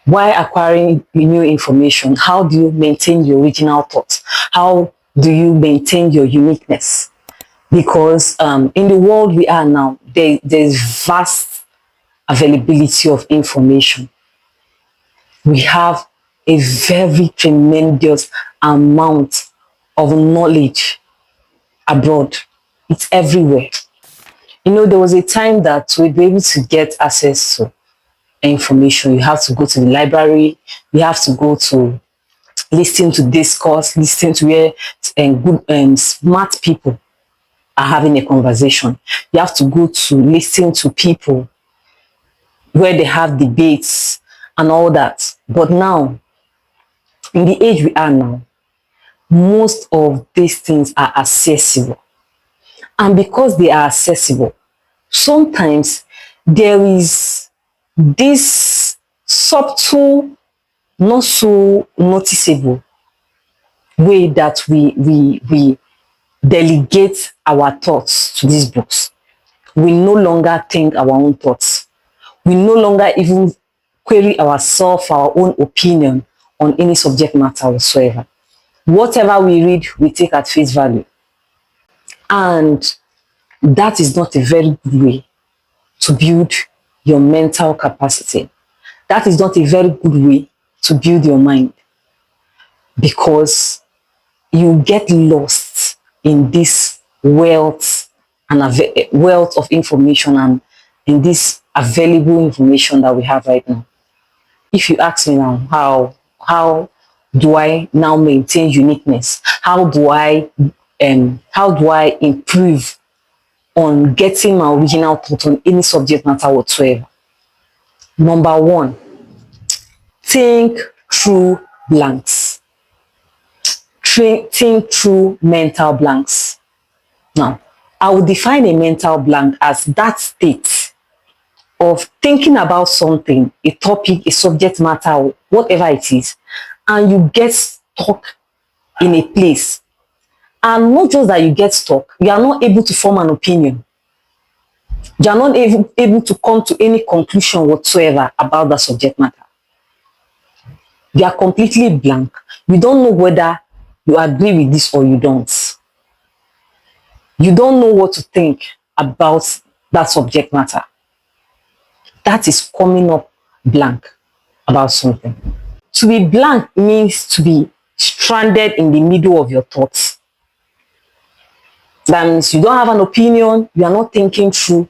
While acquiring new information, how do you maintain your original thoughts? How do you maintain your uniqueness? Because in the world we are now, there's vast availability of information. We have a very tremendous amount of knowledge abroad. It's everywhere. There was a time that to be able to get access to information, you have to go to the library, you have to go to listen to discourse, listen to where good smart people are having a conversation. You have to go to listen to people where they have debates and all that. But now, in the age we are now, most of these things are accessible. And because they are accessible, sometimes there is this subtle, not so noticeable way that we delegate our thoughts to these books. We no longer think our own thoughts. We no longer even query ourselves, our own opinion on any subject matter whatsoever. Whatever we read, we take at face value. And that is not a very good way to build your mental capacity. That is not a very good way to build your mind, because you get lost in this wealth of information and in this available information that we have right now. If you ask me now, how do I now maintain uniqueness? How do I improve on getting my original thought on any subject matter whatsoever? Number one, think through blanks. Think through mental blanks. Now, I would define a mental blank as that state of thinking about something, a topic, a subject matter, whatever it is, and you get stuck in a place. And not just that you get stuck, you are not able to form an opinion. You are not able to come to any conclusion whatsoever about that subject matter. You are completely blank. You don't know whether you agree with this or you don't. You don't know what to think about that subject matter. That is coming up blank about something. To be blank means to be stranded in the middle of your thoughts. That means you don't have an opinion, you are not thinking through,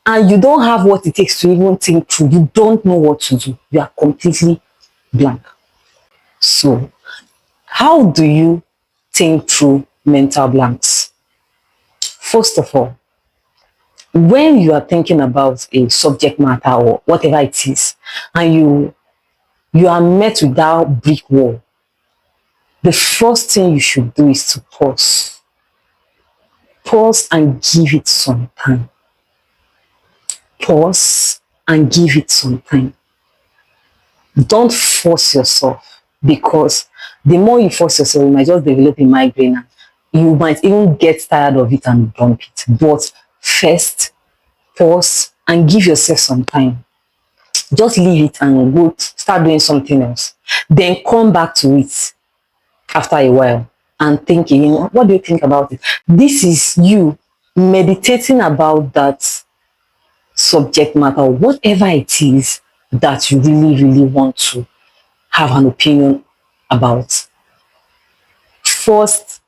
and you don't have what it takes to even think through. You don't know what to do. You are completely blank. So, how do you think through mental blanks? First of all, when you are thinking about a subject matter or whatever it is, and you are met with that brick wall, the first thing you should do is to pause. Pause and give it some time. Pause and give it some time. Don't force yourself, because the more you force yourself, you might just develop a migraine and you might even get tired of it and dump it. But first, pause and give yourself some time. Just leave it and go start doing something else. Then come back to it after a while and think again, what do you think about it? This is you meditating about that subject matter, whatever it is that you really, really want to have an opinion about. First,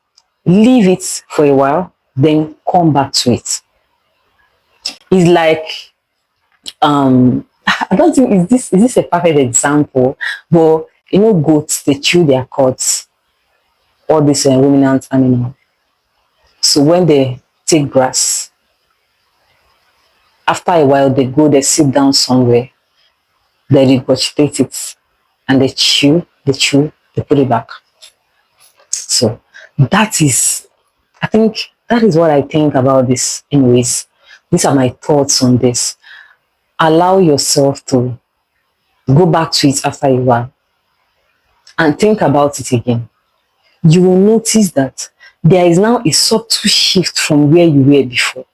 leave it for a while, then come back to it. It's like, I don't think, is this a perfect example? But goats, they chew their cuds, all these ruminant animals. So when they take grass, after a while they sit down somewhere, they regurgitate it, and they put it back. So that is what I think about this. Anyways, these are my thoughts on this. Allow yourself to go back to it after a while and think about it again. You will notice that there is now a subtle shift from where you were before.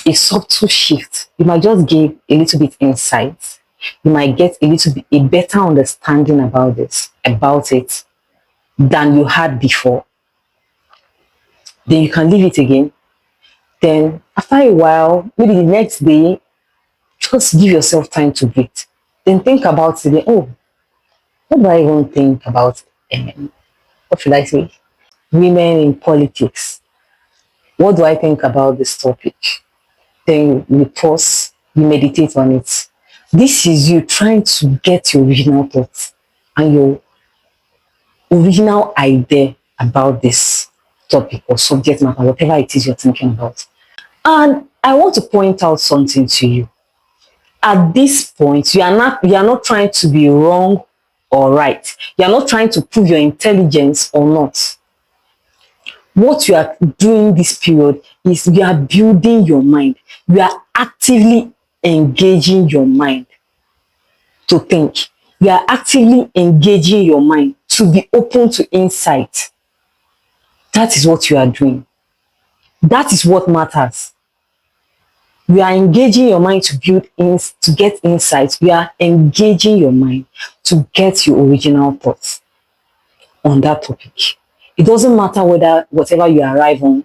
A subtle shift. You might just give a little bit insight, you might get a little bit a better understanding about it than you had before. Then you can leave it again. Then after a while, maybe the next day, just give yourself time to breathe. Then think about it. Then, oh, what do I even think about? What should I say? Women in politics. What do I think about this topic? Then you pause, you meditate on it. This is you trying to get your original thoughts and your original idea about this topic or subject matter, whatever it is you're thinking about. And I want to point out something to you. At this point, you are not trying to be wrong or right. You are not trying to prove your intelligence or not. What you are doing this period is you are building your mind. You are actively engaging your mind to think. You are actively engaging your mind to be open to insight. That is what you are doing. That is what matters. You are engaging your mind to to get insights. You are engaging your mind to get your original thoughts on that topic. It doesn't matter whether whatever you arrive on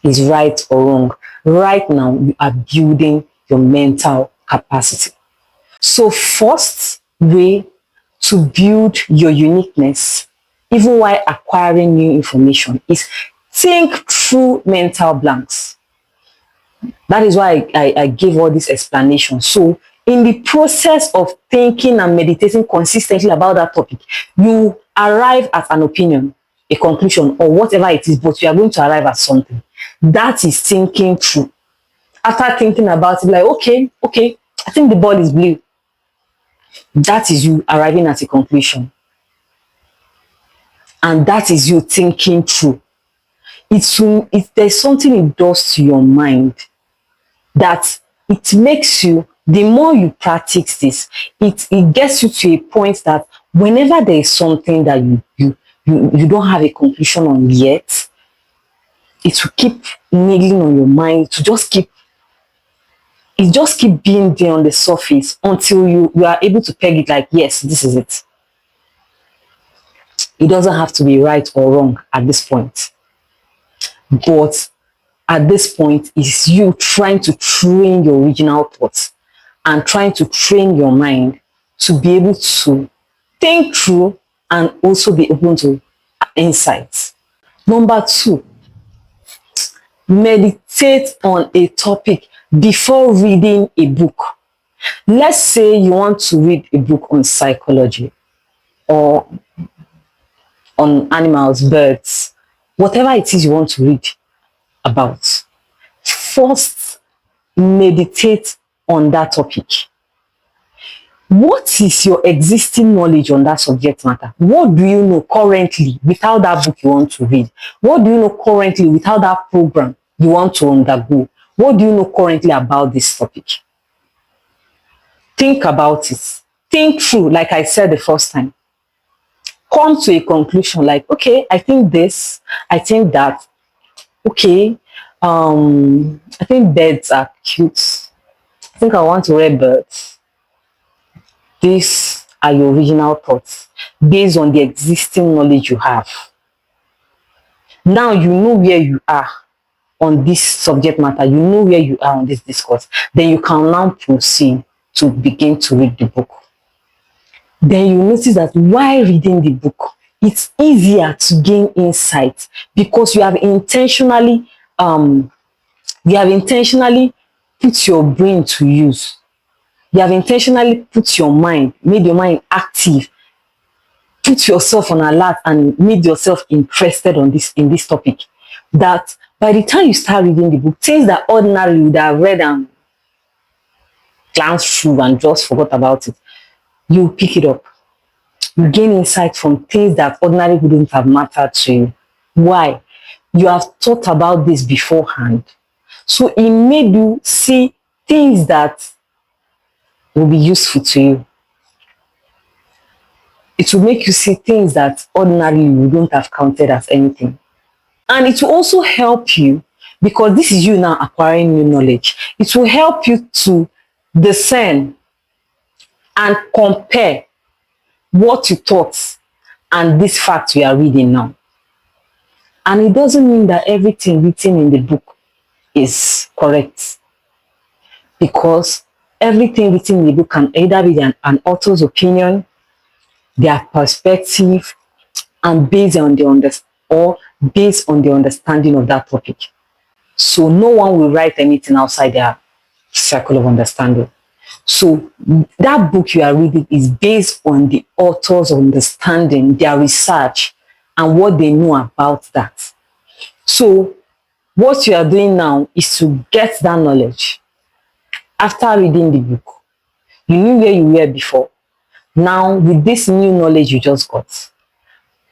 is right or wrong. Right now, you are building your mental capacity. So first way to build your uniqueness, even while acquiring new information, is think through mental blanks. That is why I gave all this explanation. So in the process of thinking and meditating consistently about that topic, you arrive at an opinion, a conclusion, or whatever it is, but you are going to arrive at something. That is thinking through. After thinking about it, like, okay, I think the ball is blue. That is you arriving at a conclusion. And that is you thinking through. There's something it does to your mind that it makes you, the more you practice this, it gets you to a point that whenever there is something that you don't have a conclusion on yet, it will keep niggling on your mind to just keep being there on the surface until you are able to peg it like, yes, this is it. It doesn't have to be right or wrong at this point. But at this point, is you trying to train your original thoughts and trying to train your mind to be able to think through and also be open to insights. Number two, meditate on a topic before reading a book. Let's say you want to read a book on psychology or on animals, birds, whatever it is you want to read about. First, meditate on that topic. What is your existing knowledge on that subject matter? What do you know currently without that book you want to read? What do you know currently without that program you want to undergo? What do you know currently about this topic? Think about it. Think through, like I said the first time. Come to a conclusion like, okay, I think this, I think that. Okay, I think birds are cute. I think I want to read birds. These are your original thoughts based on the existing knowledge you have. Now you know where you are on this subject matter. You know where you are on this discourse. Then you can now proceed to begin to read the book. Then you notice that while reading the book, it's easier to gain insight because you have intentionally put your brain to use. You have intentionally put your mind, made your mind active, put yourself on alert and made yourself interested in this topic. That by the time you start reading the book, things that ordinarily you would have read and glanced through and just forgot about it, you pick it up. You gain insight from things that ordinarily wouldn't have mattered to you. Why? You have thought about this beforehand. So it made you see things that will be useful to you. It will make you see things that ordinarily you wouldn't have counted as anything. And it will also help you, because this is you now acquiring new knowledge. It will help you to discern and compare what you thought and this fact we are reading now. And it doesn't mean that everything written in the book is correct, because everything written in the book can either be an author's opinion, their perspective, and based on the understanding of that topic. So no one will write anything outside their circle of understanding. So that book you are reading is based on the author's understanding, their research, and what they know about that. So what you are doing now is to get that knowledge. After reading the book, you knew where you were before. Now, with this new knowledge you just got,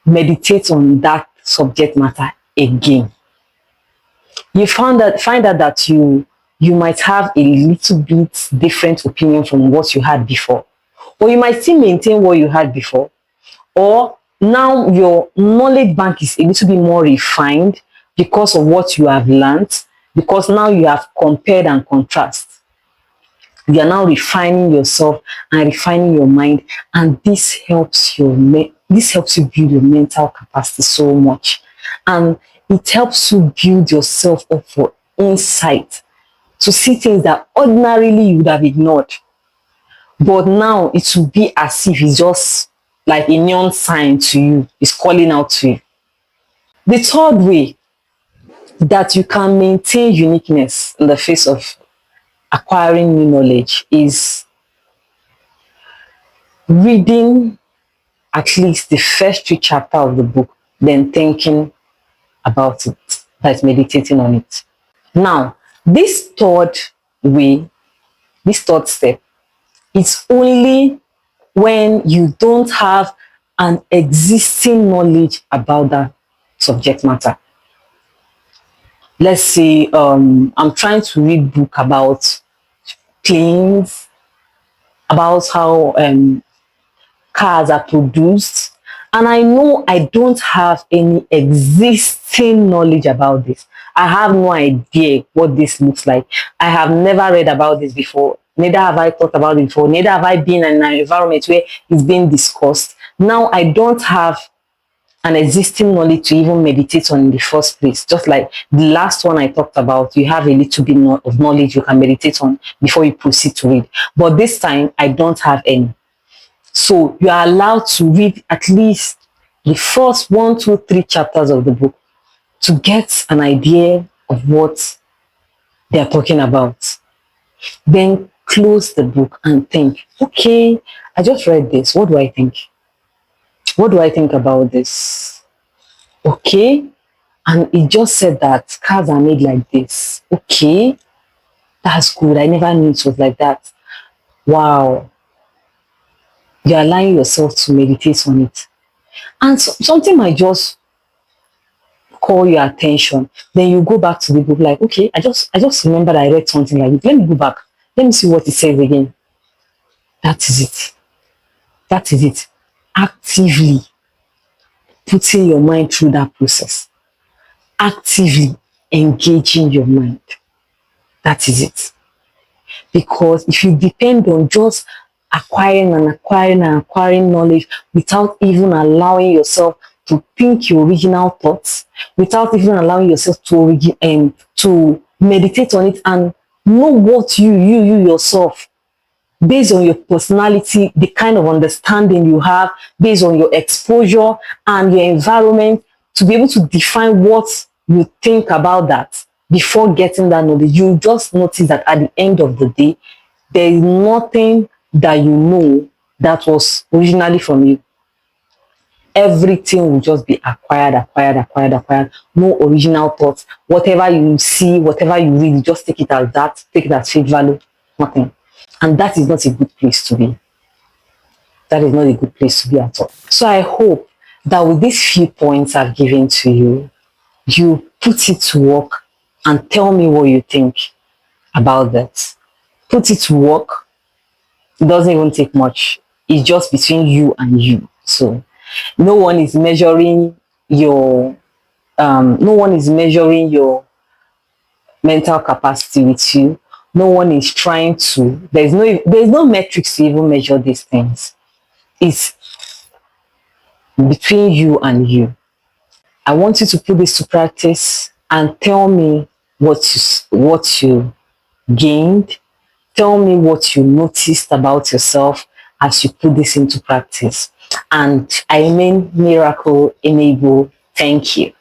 meditate on that subject matter again. You find out that you might have a little bit different opinion from what you had before, or you might still maintain what you had before, or now your knowledge bank is a little bit more refined because of what you have learned, because now you have compared and contrast. You are now refining yourself and refining your mind, and this helps you build your mental capacity so much, and it helps you build yourself up for insight, to see things that ordinarily you would have ignored, but now it will be as if it's just like a neon sign to you, it's calling out to you. The third way that you can maintain uniqueness in the face of acquiring new knowledge is reading at least the first 3 chapters of the book, then thinking about it, like meditating on it. Now, this third way, this third step, it's only when you don't have an existing knowledge about that subject matter. Let's say I'm trying to read book about planes, about how cars are produced, and I know I don't have any existing knowledge about this. I have no idea what this looks like. I have never read about this before. Neither have I thought about it before. Neither have I been in an environment where it's being discussed. Now I don't have an existing knowledge to even meditate on in the first place. Just like the last one I talked about, you have a little bit of knowledge you can meditate on before you proceed to read. But this time, I don't have any. So you are allowed to read at least the first 1, 2, 3 chapters of the book to get an idea of what they are talking about. Then close the book and think, okay, I just read this. What do I think? What do I think about this? Okay, and it just said that cars are made like this. Okay, that's good. I never knew it was like that. Wow. You're allowing yourself to meditate on it. And something might just call your attention. Then you go back to the book like, okay, I just remembered I read something like this. Let me go back. Let me see what it says again. That is it. That is it. Actively putting your mind through that process. Actively engaging your mind. That is it. Because if you depend on just acquiring knowledge without even allowing yourself to think your original thoughts, without even allowing yourself to meditate on it and know what you yourself, based on your personality, the kind of understanding you have, based on your exposure and your environment, to be able to define what you think about that before getting that knowledge, you just notice that at the end of the day, there is nothing that you know that was originally from you. Everything will just be acquired. No original thoughts. Whatever you see, whatever you read, you just take it as that, take it as face value, nothing. And that is not a good place to be. That is not a good place to be at all. So I hope that with these few points I've given to you, you put it to work and tell me what you think about that. Put it to work. It doesn't even take much. It's just between you and you. So no one is measuring your mental capacity with you. No one is trying to, there's no metrics to even measure these things. It's between you and you. I want you to put this to practice and tell me what you gained. Tell me what you noticed about yourself as you put this into practice. And I mean, Miracle Enable, thank you.